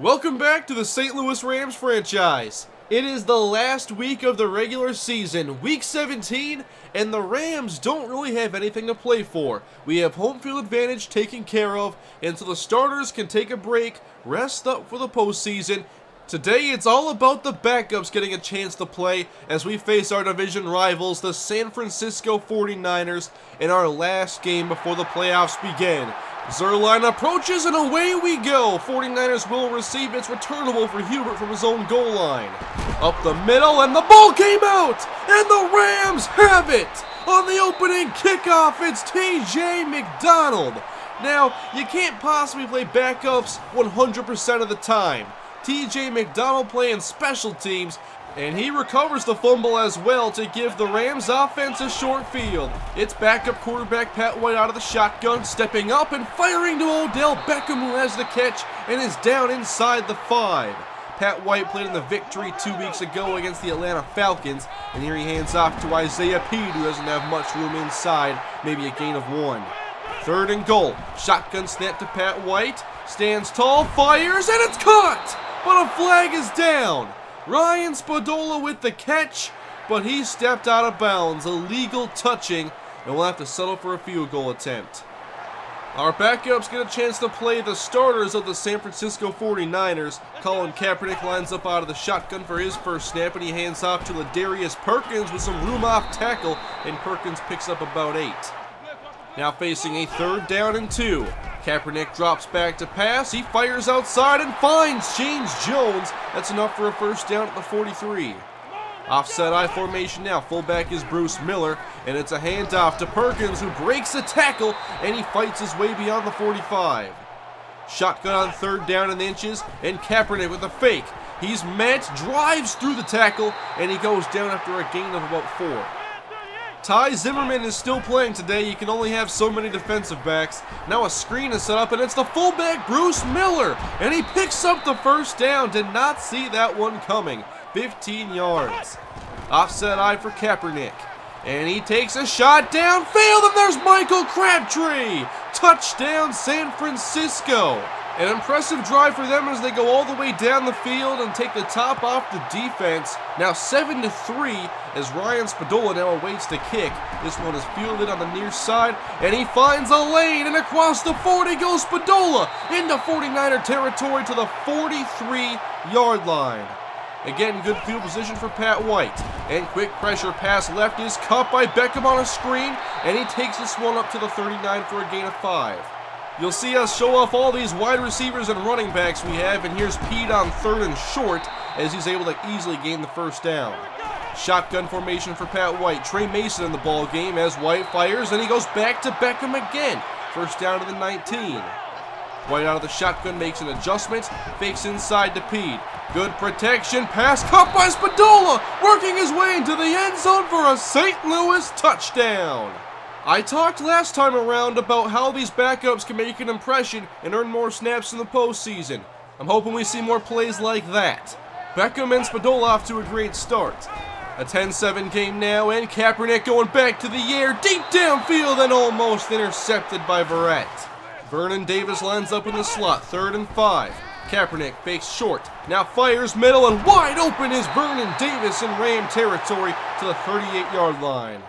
Welcome back to the St. Louis Rams franchise. It is the last week of the regular season, week 17, and the Rams don't really have anything to play for. We have home field advantage taken care of, and so the starters can take a break, rest up for the postseason. Today it's all about the backups getting a chance to play as we face our division rivals, the San Francisco 49ers, in our last game before the playoffs begin. Zerline approaches and away we go. 49ers will receive. It's returnable for Hubert from his own goal line. Up the middle and the ball came out and the Rams have it. On the opening kickoff, it's TJ McDonald. Now, you can't possibly play backups 100% of the time. TJ McDonald playing special teams, and he recovers the fumble as well to give the Rams offense a short field. It's backup quarterback Pat White out of the shotgun, stepping up and firing to Odell Beckham, who has the catch and is down inside the 5. Pat White played in the victory 2 weeks ago against the Atlanta Falcons, and here he hands off to Isaiah Pede, who doesn't have much room inside, maybe a gain of 1. 3rd and goal. Shotgun snap to Pat White, stands tall, fires, and it's caught! But a flag is down. Ryan Spadola with the catch, but he stepped out of bounds. Illegal touching, and we'll have to settle for a field goal attempt. Our backups get a chance to play the starters of the San Francisco 49ers. Colin Kaepernick lines up out of the shotgun for his first snap, and he hands off to Ladarius Perkins with some room off tackle, and Perkins picks up about 8. Now facing a 3rd down and 2. Kaepernick drops back to pass. He fires outside and finds James Jones. That's enough for a first down at the 43. Offset I formation now. Fullback is Bruce Miller, and it's a handoff to Perkins, who breaks a tackle, and he fights his way beyond the 45. Shotgun on 3rd down and inches, and Kaepernick with a fake. He's met, drives through the tackle, and he goes down after a gain of about 4. Ty Zimmerman is still playing today. You can only have so many defensive backs. Now a screen is set up, and it's the fullback Bruce Miller, and he picks up the first down. Did not see that one coming. 15 yards. Offset I for Kaepernick, and he takes a shot downfield, and there's Michael Crabtree. Touchdown San Francisco. An impressive drive for them as they go all the way down the field and take the top off the defense. Now 7-3 as Ryan Spadola now awaits the kick. This one is fielded on the near side, and he finds a lane, and across the 40 goes Spadola into 49er territory to the 43-yard line. Again, good field position for Pat White, and quick pressure pass left is caught by Beckham on a screen, and he takes this one up to the 39 for a gain of 5. You'll see us show off all these wide receivers and running backs we have, and here's Pete on 3rd and short as he's able to easily gain the first down. Shotgun formation for Pat White. Trey Mason in the ball game as White fires, and he goes back to Beckham again. First down to the 19. White out of the shotgun makes an adjustment, fakes inside to Pete. Good protection, pass caught by Spadola, working his way into the end zone for a St. Louis touchdown. I talked last time around about how these backups can make an impression and earn more snaps in the postseason. I'm hoping we see more plays like that. Beckham and Spadola off to a great start. A 10-7 game now, and Kaepernick going back to the air, deep downfield, and almost intercepted by Verrett. Vernon Davis lines up in the slot, 3rd and 5. Kaepernick fakes short, now fires middle, and wide open is Vernon Davis in Ram territory to the 38-yard line.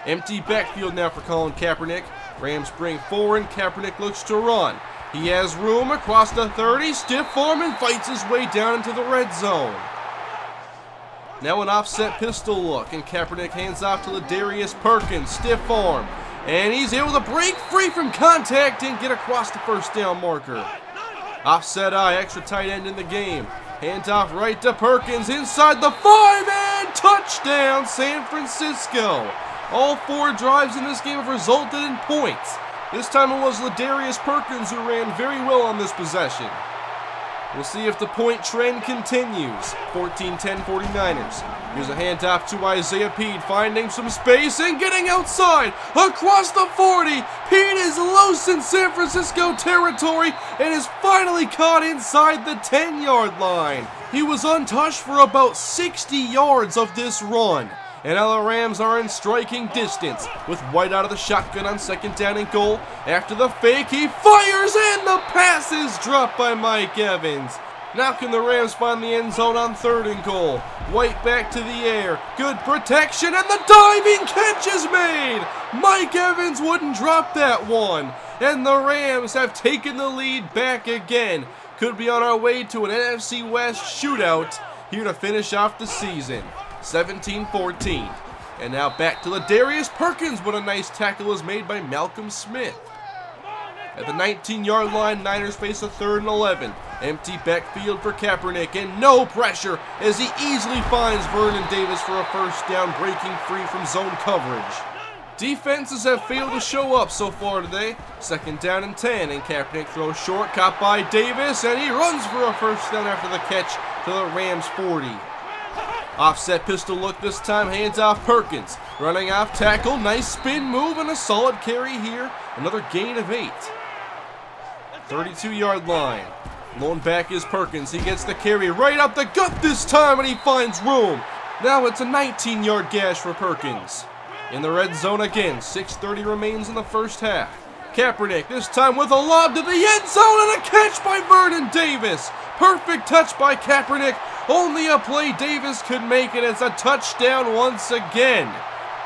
Empty backfield now for Colin Kaepernick. Rams bring forward, Kaepernick looks to run. He has room across the 30, stiff arm, and fights his way down into the red zone. Now an offset pistol look, and Kaepernick hands off to Ladarius Perkins, stiff arm. And he's able to break free from contact and get across the first down marker. Offset I, extra tight end in the game. Handoff right to Perkins inside the 5, and touchdown San Francisco. All 4 drives in this game have resulted in points. This time it was Ladarius Perkins who ran very well on this possession. We'll see if the point trend continues. 14-10 49ers. Here's a handoff to Isaiah Pede, finding some space and getting outside across the 40. Pede is loose in San Francisco territory and is finally caught inside the 10-yard line. He was untouched for about 60 yards of this run. And now the Rams are in striking distance with White out of the shotgun on 2nd down and goal. After the fake, he fires and the pass is dropped by Mike Evans. Now can the Rams find the end zone on 3rd and goal? White back to the air. Good protection, and the diving catch is made! Mike Evans wouldn't drop that one. And the Rams have taken the lead back again. Could be on our way to an NFC West shootout here to finish off the season. 17-14. And now back to Ladarius Perkins, but a nice tackle is made by Malcolm Smith. At the 19-yard line, Niners face a 3rd and 11. Empty backfield for Kaepernick, and no pressure as he easily finds Vernon Davis for a first down, breaking free from zone coverage. Defenses have failed to show up so far today. 2nd down and 10, and Kaepernick throws short, caught by Davis, and he runs for a first down after the catch to the Rams 40. Offset pistol look this time, hands off Perkins. Running off tackle, nice spin move, and a solid carry here. Another gain of 8. 32-yard line. Lone back is Perkins. He gets the carry right up the gut this time, and he finds room. Now it's a 19-yard gash for Perkins. In the red zone again, 6:30 remains in the first half. Kaepernick, this time with a lob to the end zone, and a catch by Vernon Davis. Perfect touch by Kaepernick. Only a play Davis could make it. It's a touchdown once again.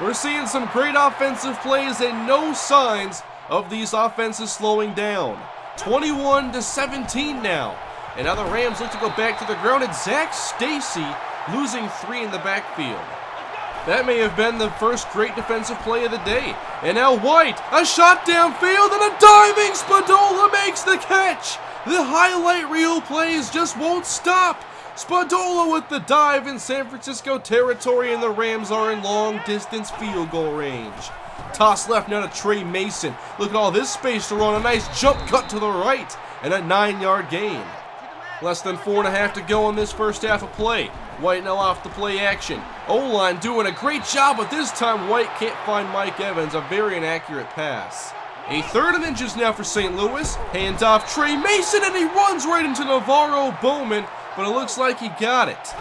We're seeing some great offensive plays and no signs of these offenses slowing down. 21-17 now. And now the Rams look to go back to the ground, and Zach Stacy losing 3 in the backfield. That may have been the first great defensive play of the day. And now White, a shot downfield, and a diving Spadola makes the catch. The highlight reel plays just won't stop. Spadola with the dive in San Francisco territory, and the Rams are in long-distance field goal range. Toss left now to Trey Mason. Look at all this space to run. A nice jump cut to the right, and a 9-yard gain. Less than 4.5 to go in this first half of play. White now off the play action. O-line doing a great job, but this time White can't find Mike Evans. A very inaccurate pass. A 3rd and inches now for St. Louis. Hands off Trey Mason, and he runs right into Navarro Bowman, but it looks like he got it.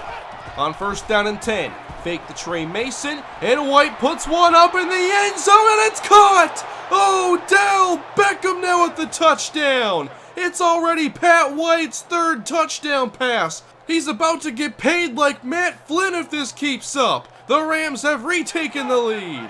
On 1st down and 10. Fake to Trey Mason, and White puts one up in the end zone, and it's caught! Odell Beckham now at the touchdown! It's already Pat White's 3rd touchdown pass. He's about to get paid like Matt Flynn if this keeps up. The Rams have retaken the lead.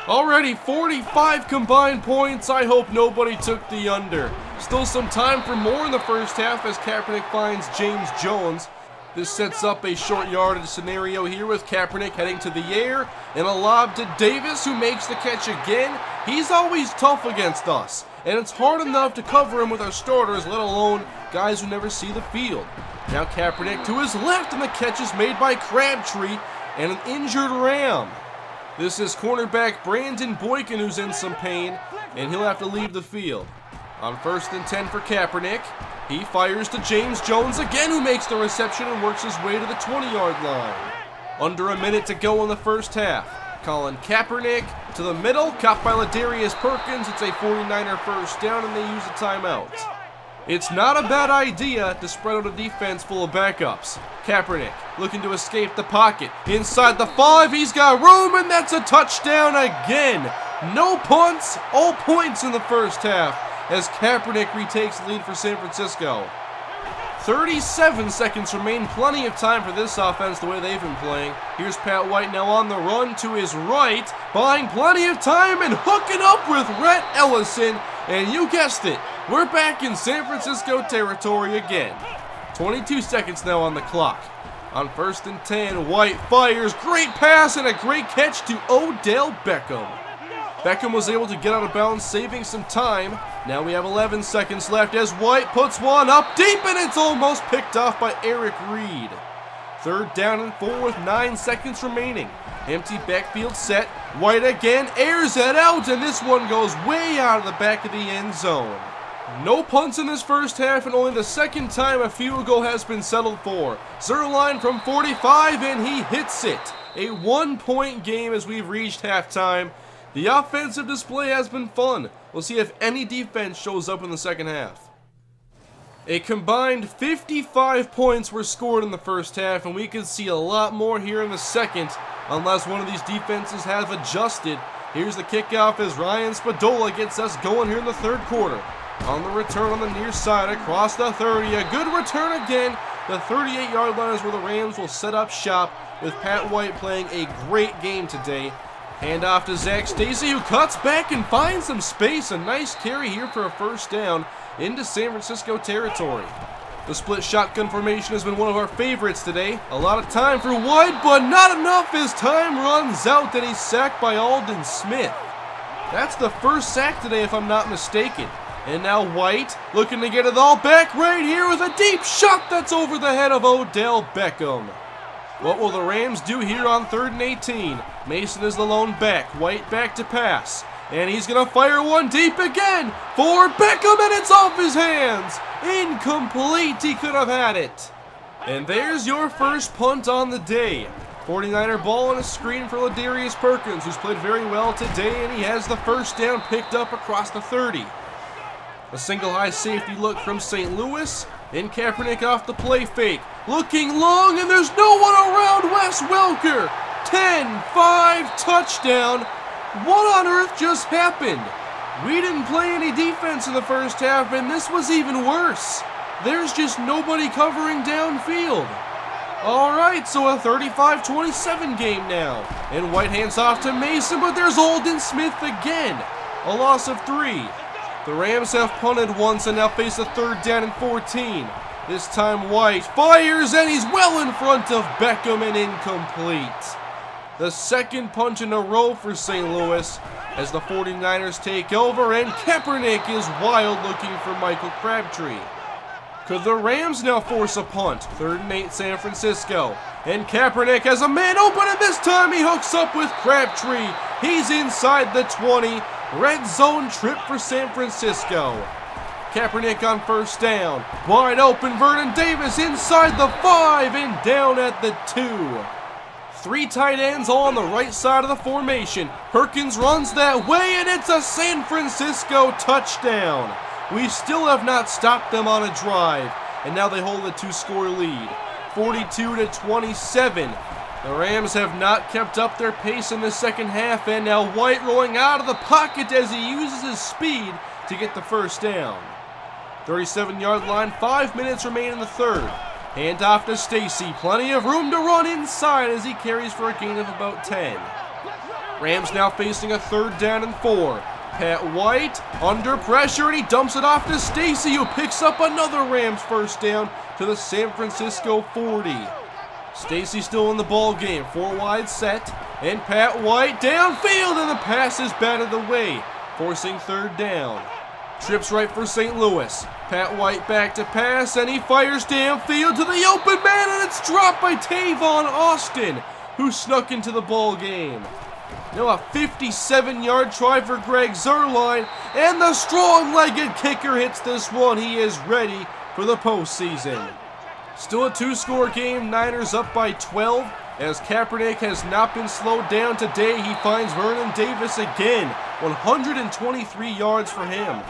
Already 45 combined points. I hope nobody took the under. Still some time for more in the first half as Kaepernick finds James Jones. This sets up a short yardage scenario here with Kaepernick heading to the air, and a lob to Davis, who makes the catch again. He's always tough against us, and it's hard enough to cover him with our starters, let alone guys who never see the field. Now Kaepernick to his left, and the catch is made by Crabtree and an injured Ram. This is cornerback Brandon Boykin who's in some pain, and he'll have to leave the field. On 1st and 10 for Kaepernick, he fires to James Jones again, who makes the reception and works his way to the 20-yard line. Under a minute to go in the first half. Colin Kaepernick to the middle, caught by Ladarius Perkins. It's a 49er first down, and they use a timeout. It's not a bad idea to spread out a defense full of backups. Kaepernick looking to escape the pocket. Inside the 5, he's got room, and that's a touchdown again. No punts, all points in the first half as Kaepernick retakes the lead for San Francisco. 37 seconds remain, plenty of time for this offense the way they've been playing. Here's Pat White now on the run to his right, buying plenty of time and hooking up with Rhett Ellison. And you guessed it, we're back in San Francisco territory again. 22 seconds now on the clock. On 1st and 10, White fires, great pass and a great catch to Odell Beckham. Beckham was able to get out of bounds, saving some time. Now we have 11 seconds left as White puts one up deep, and it's almost picked off by Eric Reed. 3rd down and 4 with 9 seconds remaining. Empty backfield set. White again airs it out, and this one goes way out of the back of the end zone. No punts in this first half, and only the 2nd time a field goal has been settled for. Zerline from 45, and he hits it. A 1-point game as we've reached halftime. The offensive display has been fun. We'll see if any defense shows up in the second half. A combined 55 points were scored in the first half, and we could see a lot more here in the second unless one of these defenses have adjusted. Here's the kickoff as Ryan Spadola gets us going here in the 3rd quarter. On the return on the near side across the 30, a good return again. The 38-yard line is where the Rams will set up shop, with Pat White playing a great game today. Hand off to Zach Stacy, who cuts back and finds some space. A nice carry here for a first down into San Francisco territory. The split shotgun formation has been one of our favorites today. A lot of time for White, but not enough as time runs out, and he's sacked by Aldon Smith. That's the first sack today, if I'm not mistaken. And now White looking to get it all back right here with a deep shot that's over the head of Odell Beckham. What will the Rams do here on 3rd and 18? Mason is the lone back. White back to pass. And he's going to fire one deep again for Beckham, and it's off his hands. Incomplete. He could have had it. And there's your first punt on the day. 49er ball and a screen for Ladarius Perkins, who's played very well today, and he has the first down picked up across the 30. A single high safety look from St. Louis. And Kaepernick off the play fake. Looking long, and there's no one around Wes Welker. 10-5 touchdown. What on earth just happened? We didn't play any defense in the first half, and this was even worse. There's just nobody covering downfield. All right, so a 35-27 game now. And White hands off to Mason, but there's Aldon Smith again. A loss of 3. The Rams have punted once and now face a 3rd down and 14. This time White fires, and he's well in front of Beckham and incomplete. The second punt in a row for St. Louis as the 49ers take over, and Kaepernick is wild looking for Michael Crabtree. Could the Rams now force a punt? 3rd and 8 San Francisco. And Kaepernick has a man open, and this time he hooks up with Crabtree. He's inside the 20. Red zone trip for San Francisco. Kaepernick on first down. Wide open, Vernon Davis inside the 5 and down at the 2. 3 tight ends all on the right side of the formation. Perkins runs that way, and it's a San Francisco touchdown. We still have not stopped them on a drive, and now they hold a 2-score lead. 42-27. The Rams have not kept up their pace in the second half, and now White rolling out of the pocket as he uses his speed to get the first down. 37-yard line, 5 minutes remain in the third. Hand off to Stacy, plenty of room to run inside as he carries for a gain of about 10. Rams now facing a 3rd down and 4. Pat White under pressure, and he dumps it off to Stacy, who picks up another Rams first down to the San Francisco 40. Stacy still in the ball game, 4 wide set, and Pat White downfield, and the pass is batted away, forcing 3rd down. Trips right for St. Louis. Pat White back to pass, and he fires downfield to the open man, and it's dropped by Tavon Austin, who snuck into the ball game. Now a 57-yard try for Greg Zuerlein, and the strong-legged kicker hits this one. He is ready for the postseason. Still a 2-score game, Niners up by 12. As Kaepernick has not been slowed down today, he finds Vernon Davis again. 123 yards for him.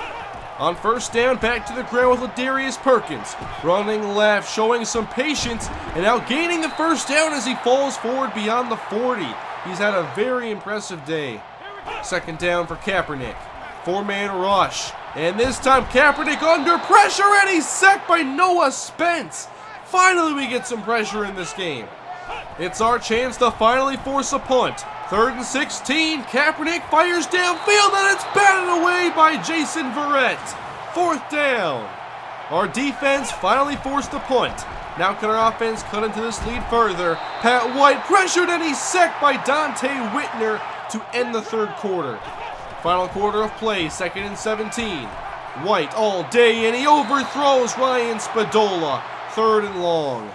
On first down, back to the ground with Ladarius Perkins. Running left, showing some patience, and now gaining the first down as he falls forward beyond the 40. He's had a very impressive day. 2nd down for Kaepernick. 4-man rush. And this time Kaepernick under pressure, and he's sacked by Noah Spence. Finally we get some pressure in this game. It's our chance to finally force a punt. 3rd and 16, Kaepernick fires downfield, and it's batted away by Jason Verrett. 4th down. Our defense finally forced a punt. Now can our offense cut into this lead further? Pat White pressured, and he's sacked by Dante Whitner to end the 3rd quarter. Final quarter of play, 2nd and 17. White all day, and he overthrows Ryan Spadola. 3rd and long.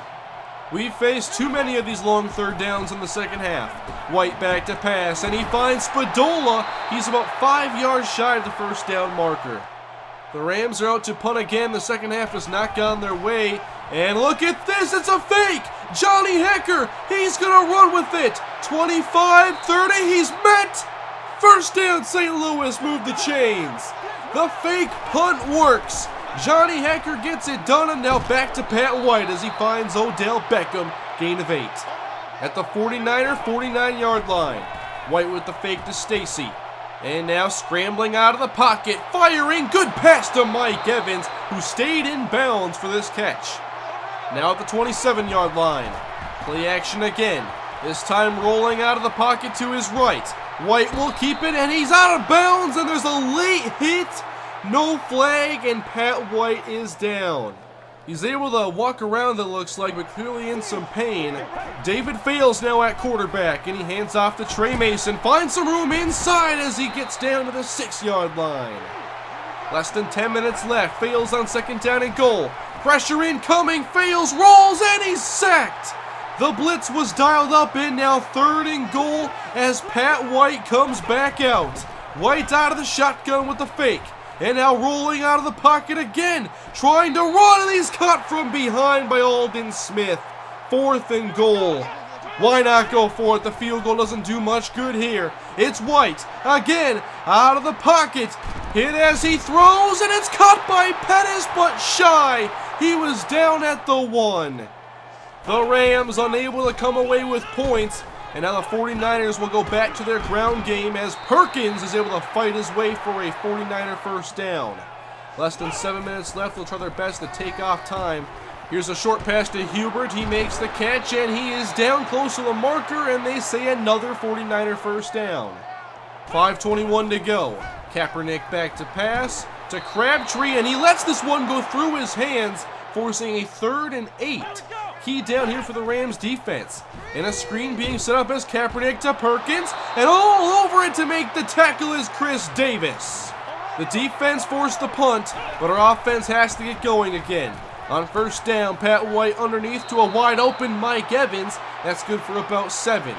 We've faced too many of these long 3rd downs in the second half. White back to pass, and he finds Spadola. He's about 5 yards shy of the first down marker. The Rams are out to punt again. The second half has not gone their way. And look at this, it's a fake! Johnny Hekker, he's gonna run with it! 25, 30, he's met! First down, St. Louis, move the chains. The fake punt works. Johnny Hekker gets it done, and now back to Pat White as he finds Odell Beckham, gain of 8. At the 49er 49-yard line, White with the fake to Stacy. And now scrambling out of the pocket, firing, good pass to Mike Evans, who stayed in bounds for this catch. Now at the 27-yard line. Play action again. This time rolling out of the pocket to his right. White will keep it, and he's out of bounds, and there's a late hit. No flag, and Pat White is down. He's able to walk around, it looks like, but clearly in some pain. David Fales now at quarterback, and he hands off to Trey Mason. Finds some room inside as he gets down to the 6-yard line. Less than 10 minutes left. Fales on 2nd down and goal. Pressure incoming. Fales rolls, and he's sacked. The blitz was dialed up in, now 3rd and goal as Pat White comes back out. White out of the shotgun with the fake. And now rolling out of the pocket again, trying to run, and he's caught from behind by Aldon Smith. 4th and goal. Why not go for it? The field goal doesn't do much good here. It's White, again, out of the pocket. Hit as he throws, and it's caught by Pettis, but shy. He was down at the 1. The Rams unable to come away with points. And now the 49ers will go back to their ground game as Perkins is able to fight his way for a 49er first down. Less than 7 minutes left. They'll try their best to take off time. Here's a short pass to Hubert. He makes the catch, and he is down close to the marker, and they say another 49er first down. 5:21 to go. Kaepernick back to pass to Crabtree, and he lets this one go through his hands, forcing a 3rd and 8. Key down here for the Rams defense. And a screen being set up as Kaepernick to Perkins, and all over it to make the tackle is Chris Davis. The defense forced the punt, but our offense has to get going again. On 1st down, Pat White underneath to a wide open Mike Evans. That's good for about 7.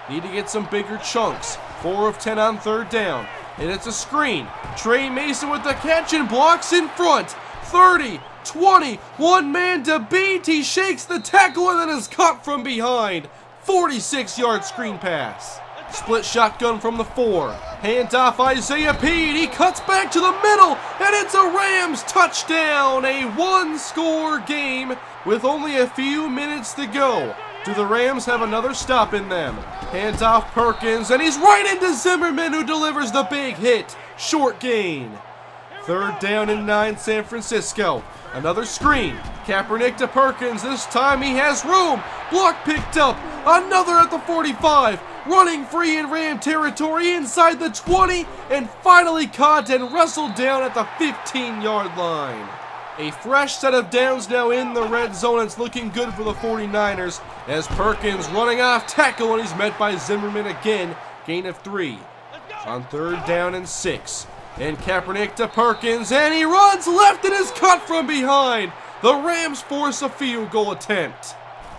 Need to get some bigger chunks. 4 of 10 on 3rd down. And it's a screen. Trey Mason with the catch and blocks in front. 30, 20, one man to beat. He shakes the tackle and then is caught from behind. 46-yard screen pass. Split shotgun from the 4. Hand off Isaiah Pede. He cuts back to the middle, and it's a Rams touchdown. A 1-score game with only a few minutes to go. Do the Rams have another stop in them? Hands off Perkins, and he's right into Zimmerman, who delivers the big hit. Short gain. 3rd down and 9, San Francisco. Another screen. Kaepernick to Perkins. This time he has room. Block picked up. Another at the 45. Running free in Ram territory inside the 20. And finally caught and wrestled down at the 15-yard line. A fresh set of downs now in the red zone. It's looking good for the 49ers as Perkins running off tackle, and he's met by Zimmerman again. Gain of 3. On 3rd down and 6. And Kaepernick to Perkins, and he runs left and is cut from behind. The Rams force a field goal attempt.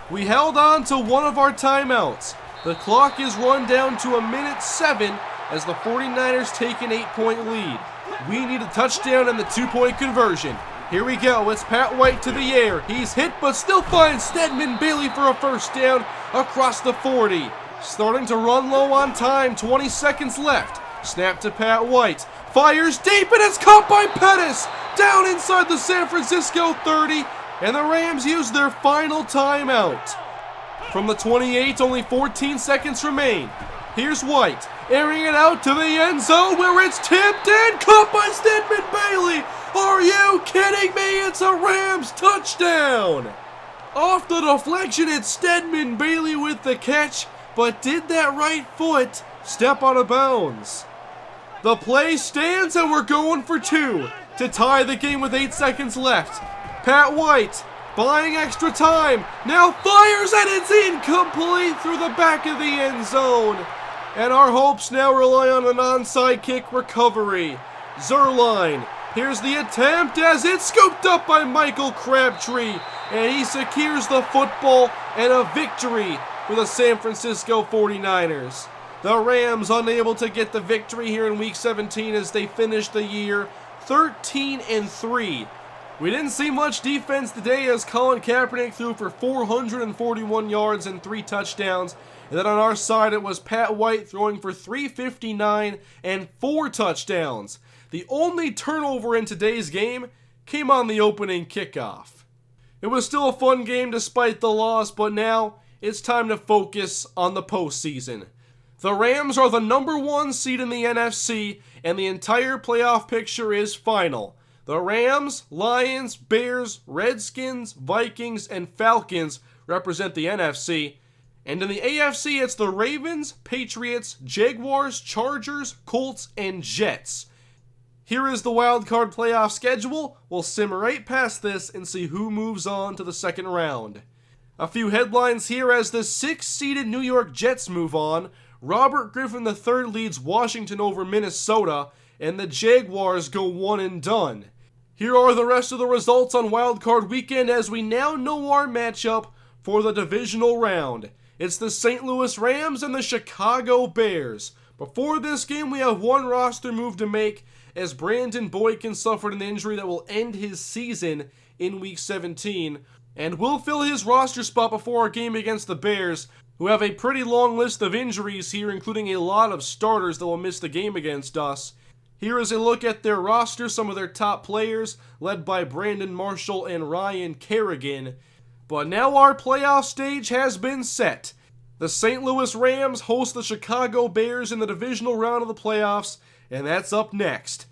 We held on to one of our timeouts. The clock is run down to 1:07 as the 49ers take an 8-point lead. We need a touchdown and the 2-point conversion. Here we go. It's Pat White to the air. He's hit but still finds Stedman Bailey for a first down across the 40. Starting to run low on time. 20 seconds left. Snap to Pat White. Fires deep, and it's caught by Pettis. Down inside the San Francisco 30, and the Rams use their final timeout. From the 28, only 14 seconds remain. Here's White, airing it out to the end zone where it's tipped and caught by Stedman Bailey. Are you kidding me? It's a Rams touchdown. Off the deflection, it's Stedman Bailey with the catch, but did that right foot step out of bounds? The play stands, and we're going for 2 to tie the game with 8 seconds left. Pat White, buying extra time, now fires, and it's incomplete through the back of the end zone. And our hopes now rely on an onside kick recovery. Zerline, here's the attempt as it's scooped up by Michael Crabtree, and he secures the football and a victory for the San Francisco 49ers. The Rams unable to get the victory here in Week 17 as they finish the year 13-3. We didn't see much defense today as Colin Kaepernick threw for 441 yards and 3 touchdowns. And then on our side it was Pat White throwing for 359 and 4 touchdowns. The only turnover in today's game came on the opening kickoff. It was still a fun game despite the loss, but now it's time to focus on the postseason. The Rams are the #1 seed in the NFC, and the entire playoff picture is final. The Rams, Lions, Bears, Redskins, Vikings, and Falcons represent the NFC. And in the AFC, it's the Ravens, Patriots, Jaguars, Chargers, Colts, and Jets. Here is the wildcard playoff schedule. We'll sim right past this and see who moves on to the second round. A few headlines here as the 6th-seeded New York Jets move on. Robert Griffin III leads Washington over Minnesota, and the Jaguars go one and done. Here are the rest of the results on wildcard weekend as we now know our matchup for the divisional round. It's the St. Louis Rams and the Chicago Bears. Before this game, we have one roster move to make as Brandon Boykin suffered an injury that will end his season in Week 17, and will fill his roster spot before our game against the Bears, who have a pretty long list of injuries here, including a lot of starters that will miss the game against us. Here is a look at their roster, some of their top players, led by Brandon Marshall and Ryan Kerrigan. But now our playoff stage has been set. The St. Louis Rams host the Chicago Bears in the divisional round of the playoffs, and that's up next.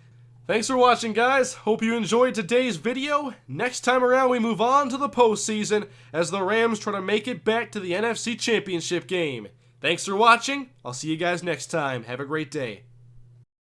Thanks for watching, guys. Hope you enjoyed today's video. Next time around, we move on to the postseason as the Rams try to make it back to the NFC Championship game. Thanks for watching. I'll see you guys next time. Have a great day.